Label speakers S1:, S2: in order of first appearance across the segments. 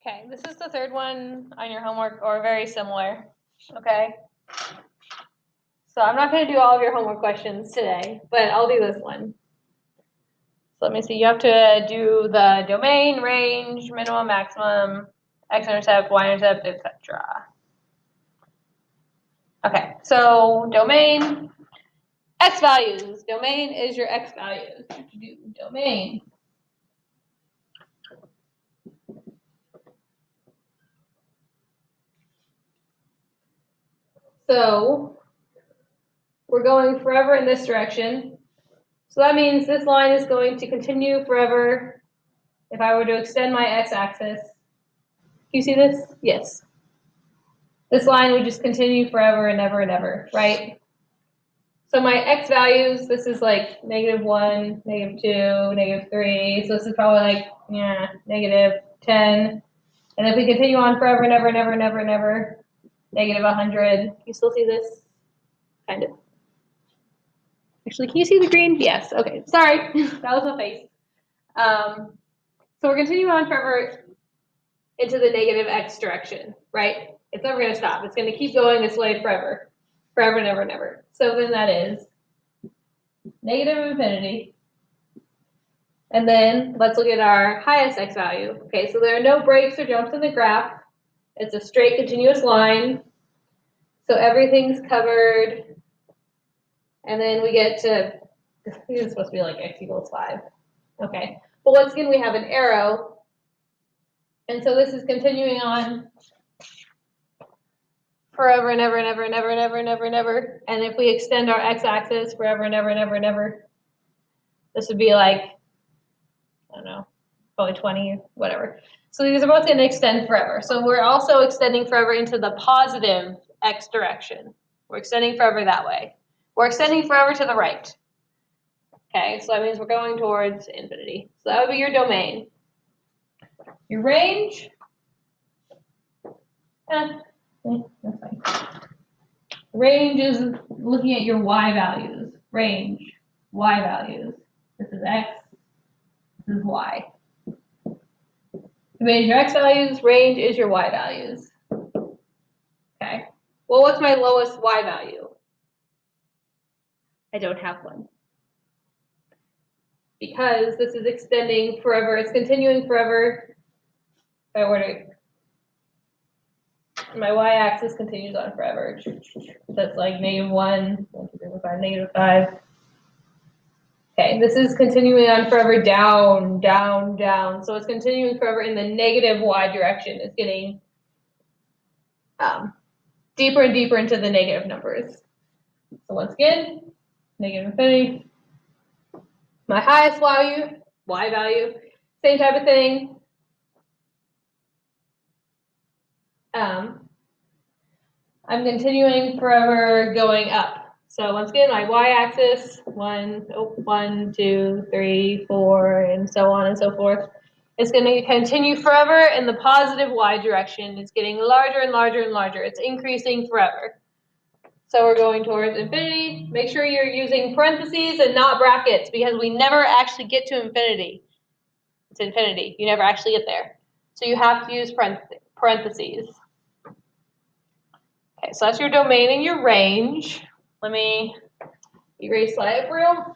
S1: Okay, this is the third one on your homework, or very similar, okay? So I'm not going to do all of your homework questions today, but I'll do this one. So let me see, you have to do the domain, range, minimum, maximum, x-intercept, y-intercept, etc. Okay, so domain, x values. Domain is your x values. Do domain. So we're going forever in this direction. So that means this line is going to continue forever. If I were to extend my x-axis, do you see this? Yes. This line would just continue forever and ever and ever, right? So my x values, this is like -1, -2, -3. So this is probably like, -10. And if we continue on forever and ever and ever and ever and ever, -100. You still see this? Kind of. Actually, can you see the green? Yes. Okay. Sorry. That was my face. So we're continuing on forever into the negative x direction, right? It's never going to stop. It's going to keep going this way forever. Forever and ever and ever. So then that is negative infinity. And then let's look at our highest x value. Okay, so there are no breaks or jumps in the graph. It's a straight continuous line. So everything's covered. And then we get to, this is supposed to be like x equals 5. Okay, but once again, we have an arrow. And so this is continuing on forever and ever and ever and ever and ever and ever and ever. And if we extend our x-axis forever and ever and ever and ever, this would be like, I don't know, probably 20, whatever. So these are both going to extend forever. So we're also extending forever into the positive x direction. We're extending forever that way. We're extending forever to the right. Okay, so that means we're going towards infinity. So that would be your domain. Your range, that's fine. Range is looking at your y values. Range, y values. This is x, this is y. Domain is your x values, range is your y values. Okay. Well, what's my lowest y value? I don't have one. Because this is extending forever, it's continuing forever. If I were to, my y-axis continues on forever. That's like -1, 1, 2, 3, 4, 5, -5. Okay, this is continuing on forever, down, down, down. So it's continuing forever in the negative y direction. It's getting deeper and deeper into the negative numbers. So once again, negative infinity. My highest value, y value, same type of thing. I'm continuing forever going up. So once again, my y-axis, 1, 2, 3, 4, and so on and so forth. It's going to continue forever in the positive y direction. It's getting larger and larger and larger. It's increasing forever. So we're going towards infinity. Make sure you're using parentheses and not brackets, because we never actually get to infinity. It's infinity. You never actually get there. So you have to use parentheses. Okay, so that's your domain and your range. Let me erase slide for you.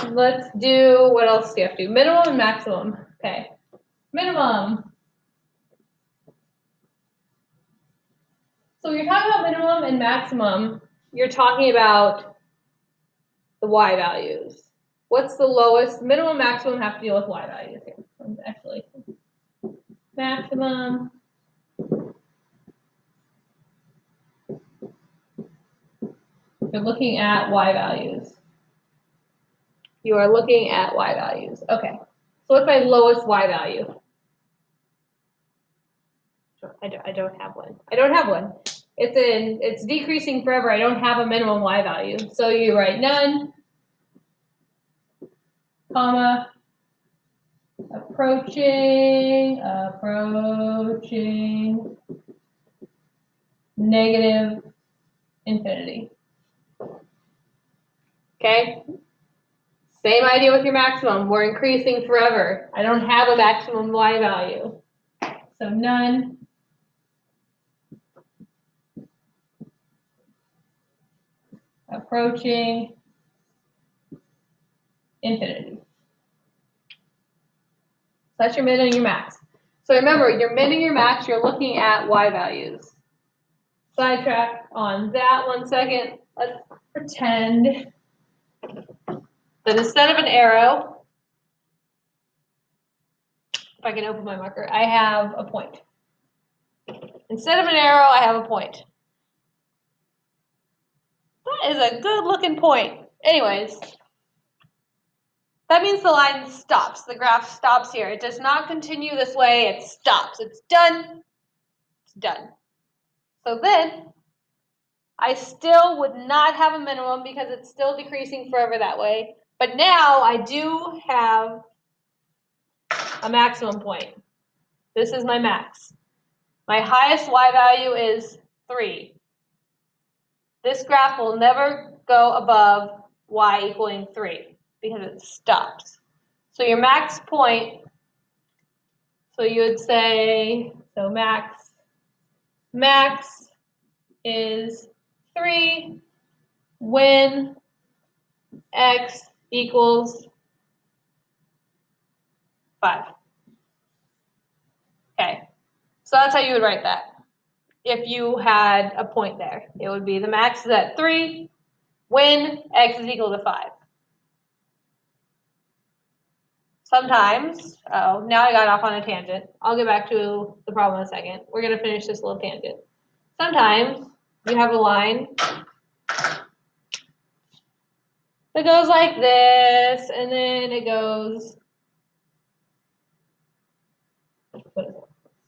S1: Let's do, what else do you have to do? Minimum and maximum. Okay, minimum. So when you're talking about minimum and maximum, you're talking about the y values. What's the lowest? Minimum, maximum have to deal with y values here. Actually, maximum. You're looking at y values. You are looking at y values. Okay. So what's my lowest y value? I don't have one. I don't have one. It's decreasing forever. I don't have a minimum y value. So you write none, comma, approaching negative infinity. Okay? Same idea with your maximum. We're increasing forever. I don't have a maximum y value. So none. Approaching infinity. So that's your min and your max. So remember, your min and your max, you're looking at y values. Sidetrack on that 1 second. Let's pretend that instead of an arrow, if I can open my marker, I have a point. Instead of an arrow, I have a point. That is a good looking point. Anyways, that means the line stops. The graph stops here. It does not continue this way. It stops. It's done. It's done. So then, I still would not have a minimum because it's still decreasing forever that way. But now I do have a maximum point. This is my max. My highest y value is 3. This graph will never go above y equaling 3 because it stops. So your max point, so you would say, so max is 3 when x equals 5. Okay, so that's how you would write that. If you had a point there, it would be the max is at 3 when x is equal to 5. Sometimes, now I got off on a tangent. I'll get back to the problem in a second. We're going to finish this little tangent. Sometimes you have a line that goes like this, and then it goes, what is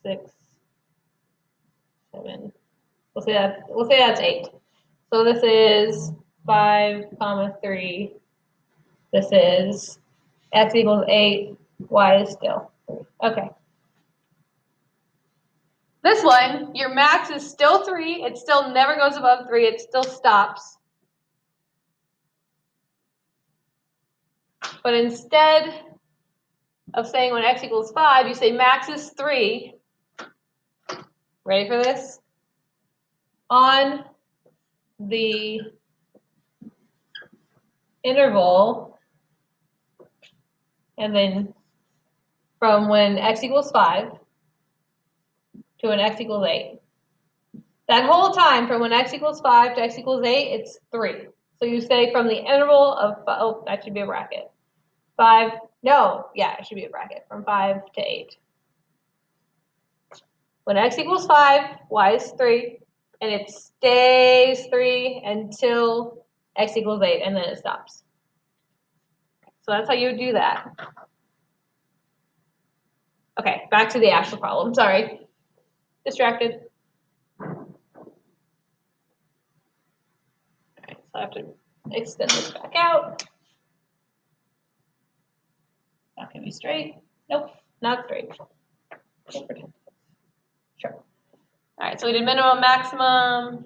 S1: it, 6, 7, we'll say that's 8. So this is 5, 3. This is x equals 8, y is still 3. Okay. This one, your max is still 3. It still never goes above 3. It still stops. But instead of saying when x equals 5, you say max is 3. Ready for this? On the interval, and then from when x equals 5 to when x equals 8. That whole time from when x equals 5 to x equals 8, it's 3. So you say from the interval of, oh, that should be a bracket. 5, no, yeah, it should be a bracket, from 5 to 8. When x equals 5, y is 3, and it stays 3 until x equals 8, and then it stops. So that's how you would do that. Okay, back to the actual problem. Sorry. Distracted. All right, so I have to extend this back out. Not gonna be straight. Nope, not straight. Sure. All right, so we did minimum, maximum.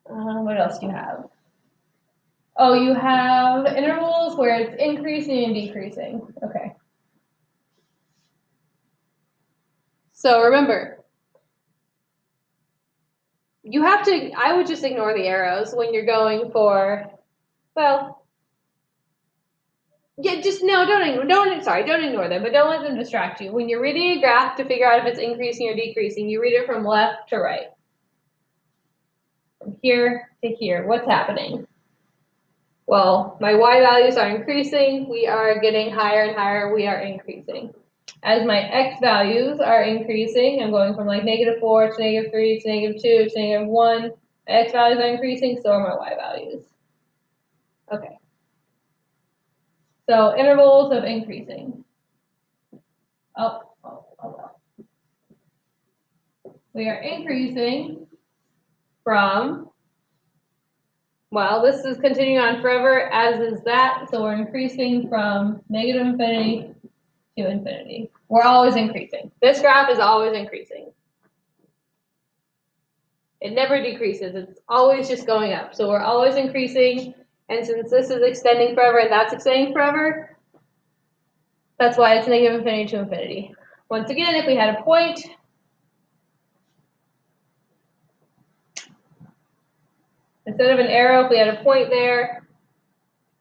S1: What else do you have? Oh, you have intervals where it's increasing and decreasing. Okay. So remember, you have to, I would just ignore the arrows when you're going for, well, yeah, just, no, don't ignore them, but don't let them distract you. When you're reading a graph to figure out if it's increasing or decreasing, you read it from left to right. From here to here, what's happening? Well, my y values are increasing, we are getting higher and higher, we are increasing. As my x values are increasing, I'm going from like -4 to -3 to -2 to -1. My x values are increasing, so are my y values. Okay. So intervals of increasing. Oh. We are increasing from, well, this is continuing on forever, as is that, so we're increasing from -infinity to infinity. We're always increasing. This graph is always increasing. It never decreases. It's always just going up. So we're always increasing. And since this is extending forever and that's extending forever, that's why it's negative infinity to infinity. Once again, if we had a point, instead of an arrow, if we had a point there,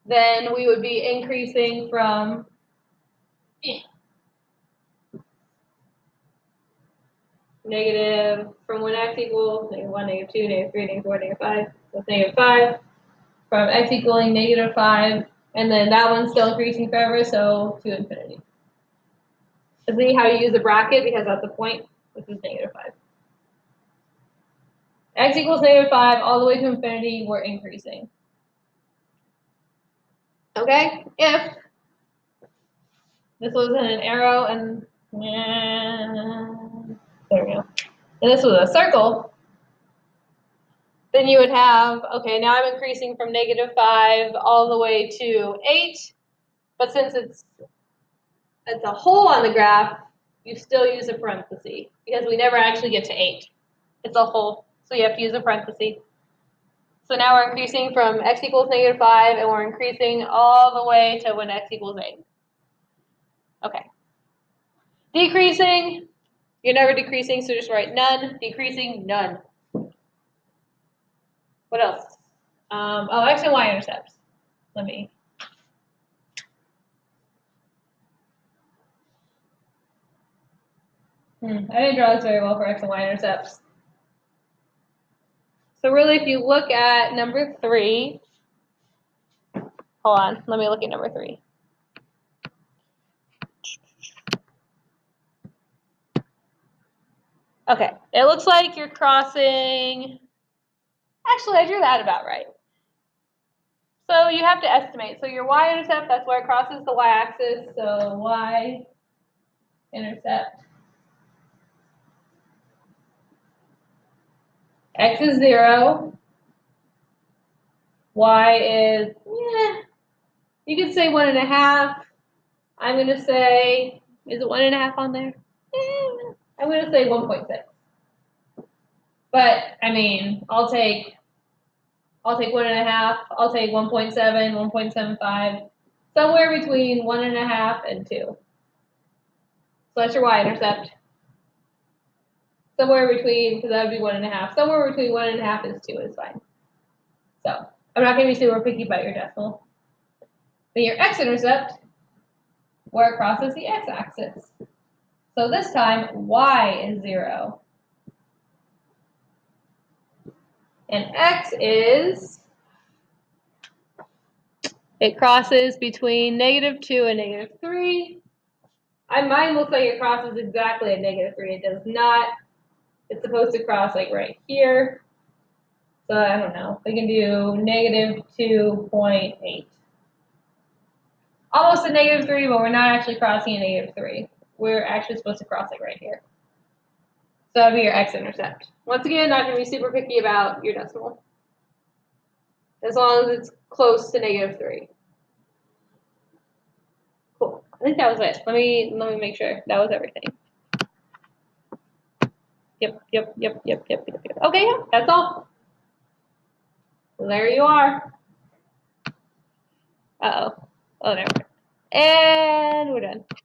S1: then we would be increasing from negative, from when x equals -1, -2, -3, -4, -5, so it's -5, from x equaling -5, and then that one's still increasing forever, so to infinity. So see how you use a bracket because that's a point, which is -5. X equals -5 all the way to infinity, we're increasing. Okay, if this wasn't an arrow and there we go, and this was a circle, then you would have, okay, now I'm increasing from -5 all the way to 8, but since it's a hole on the graph, you still use a parenthesis because we never actually get to 8. It's a hole, so you have to use a parenthesis. So now we're increasing from x equals -5, and we're increasing all the way to when x equals 8. Okay. Decreasing, you're never decreasing, so just write none. Decreasing, none. What else? Oh, x and y intercepts. Let me. I didn't draw this very well for x and y intercepts. So really, if you look at number 3, hold on, let me look at number 3. Okay, it looks like you're crossing, actually I drew that about right. So you have to estimate. So your y-intercept, that's where it crosses the y-axis, so y-intercept. X is 0. Y is, you could say 1.5. I'm going to say, is it 1.5 on there? I'm going to say 1.6. But, I mean, I'll take 1.5. I'll take 1.7, 1.75. Somewhere between 1.5 and 2. So that's your y-intercept. Somewhere between, because that would be 1.5. Somewhere between 1.5 and 2 is fine. So I'm not going to be super picky about your decimal. Then your x-intercept, where it crosses the x-axis. So this time, y is 0. And x is, it crosses between -2 and -3. Mine looks like it crosses exactly at -3. It does not. It's supposed to cross like right here. So I don't know. We can do -2.8. Almost a -3, but we're not actually crossing a -3. We're actually supposed to cross it right here. So that'd be your x-intercept. Once again, not going to be super picky about your decimal. As long as it's close to -3. Cool. I think that was it. Let me make sure. That was everything. Yep. Okay, yeah, that's all. There you are. Uh-oh. Oh, never mind. And we're done.